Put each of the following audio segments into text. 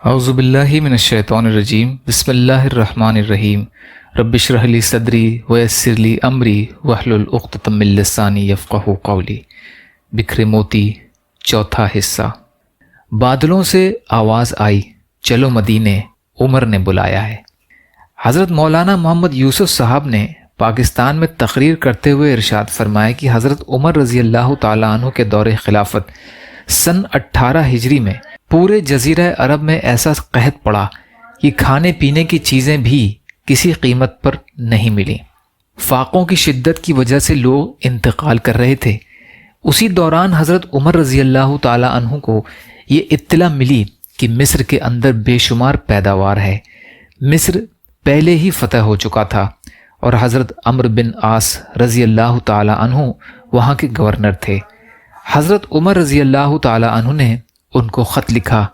اعوذ باللہ من الشیطان الرجیم بسم اللہ الرحمن الرحیم رب اشرح لی صدری ویسر لی امری واحلل عقدۃ من لسانی یفقہوا قولی۔ بکھرے موتی، چوتھا حصہ۔ بادلوں سے آواز آئی، چلو مدینے، عمر نے بلایا ہے۔ حضرت مولانا محمد یوسف صاحب نے پاکستان میں تقریر کرتے ہوئے ارشاد فرمایا کہ حضرت عمر رضی اللہ تعالیٰ عنہ کے دور خلافت سن 18 ہجری میں پورے جزیرہ عرب میں ایسا قحط پڑا کہ کھانے پینے کی چیزیں بھی کسی قیمت پر نہیں ملیں۔ فاقوں کی شدت کی وجہ سے لوگ انتقال کر رہے تھے۔ اسی دوران حضرت عمر رضی اللہ تعالیٰ عنہ کو یہ اطلاع ملی کہ مصر کے اندر بے شمار پیداوار ہے۔ مصر پہلے ہی فتح ہو چکا تھا اور حضرت عمرو بن عاص رضی اللہ تعالیٰ عنہ وہاں کے گورنر تھے۔ حضرت عمر رضی اللہ تعالیٰ عنہ نے ان کو خط لکھا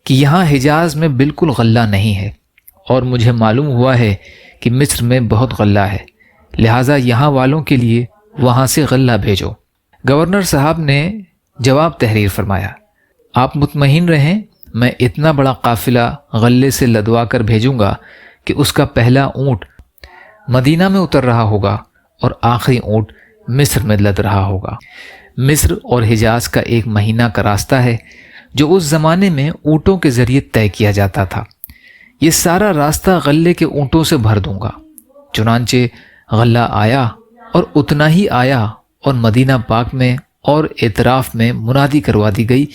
کہ یہاں حجاز میں بالکل غلہ نہیں ہے اور مجھے معلوم ہوا ہے کہ مصر میں بہت غلہ ہے، لہٰذا یہاں والوں کے لیے وہاں سے غلہ بھیجو۔ گورنر صاحب نے جواب تحریر فرمایا، آپ مطمئن رہیں، میں اتنا بڑا قافلہ غلے سے لدوا کر بھیجوں گا کہ اس کا پہلا اونٹ مدینہ میں اتر رہا ہوگا اور آخری اونٹ مصر میں لد رہا ہوگا۔ مصر اور حجاز کا 1 مہینہ کا راستہ ہے جو اس زمانے میں اونٹوں کے ذریعے طے کیا جاتا تھا۔ یہ سارا راستہ غلے کے اونٹوں سے بھر دوں گا۔ چنانچہ غلہ آیا اور اتنا ہی آیا اور مدینہ پاک میں اور اطراف میں منادی کروا دی گئی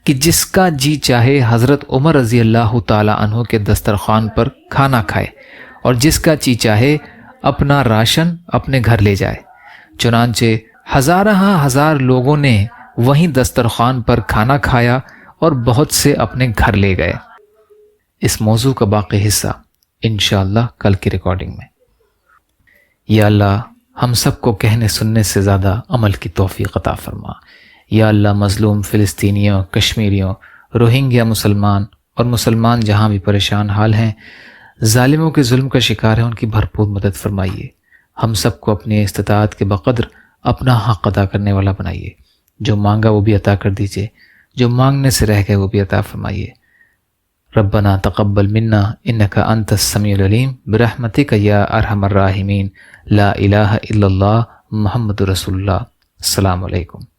کہ جس کا جی چاہے حضرت عمر رضی اللہ تعالیٰ عنہ کے دسترخوان پر کھانا کھائے اور جس کا جی چاہے اپنا راشن اپنے گھر لے جائے۔ چنانچہ ہزار لوگوں نے وہیں دسترخوان پر کھانا کھایا اور بہت سے اپنے گھر لے گئے۔ اس موضوع کا باقی حصہ انشاءاللہ کل کی ریکارڈنگ میں۔ یا اللہ ہم سب کو کہنے سننے سے زیادہ عمل کی توفیق عطا فرما۔ یا اللہ مظلوم فلسطینیوں، کشمیریوں، روہنگیا مسلمان اور مسلمان جہاں بھی پریشان حال ہیں، ظالموں کے ظلم کا شکار ہیں، ان کی بھرپور مدد فرمائیے۔ ہم سب کو اپنی استطاعت کے بقدر اپنا حق ادا کرنے والا بنائیے۔ جو مانگا وہ بھی عطا کر دیجیے، جو مانگنے سے رہ گئے وہ بھی عطا فرمائیے۔ ربنا تقبل منا انک انت السمیع العلیم برحمتک یا ارحم الراحمین۔ لا الہ الا اللہ محمد رسول اللہ۔ السلام علیکم۔